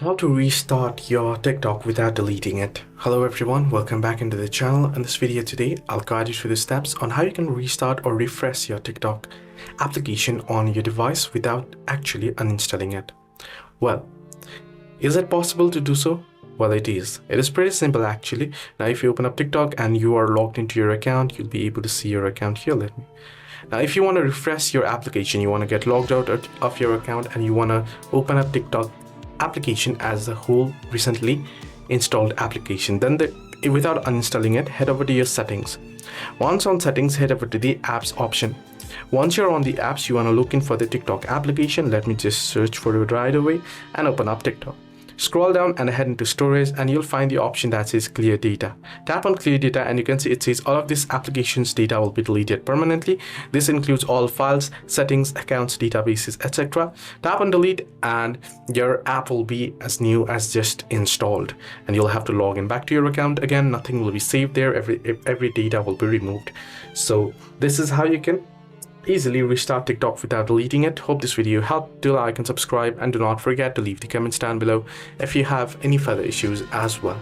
How to restart your TikTok without deleting it. Hello everyone, welcome back into the channel. In this video today, I'll guide you through the steps on how you can restart or refresh your TikTok application on your device without actually uninstalling it. Well, is it possible to do so? Well, it is. It is pretty simple actually. Now, if you open up TikTok and you are logged into your account, you'll be able to see your account here. Now, if you want to refresh your application, you want to get logged out of your account and you want to open up TikTok application as a whole recently installed application, then without uninstalling it, head over to your settings. Once on settings, head over to the apps option. Once you're on the apps, you want to look in for the TikTok application. Let me just search for it right away and open up TikTok. Scroll down and head into storage and you'll find the option that says clear data. Tap on clear data and you can see it says all of this application's data will be deleted permanently. This includes all files, settings, accounts, databases, etc. Tap on delete and your app will be as new as just installed, and you'll have to log in back to your account again. Nothing will be saved there. Every data will be removed. So this is how you can easily restart TikTok without deleting it. Hope this video helped. Do like and subscribe, and do not forget to leave the comments down below if you have any further issues as well.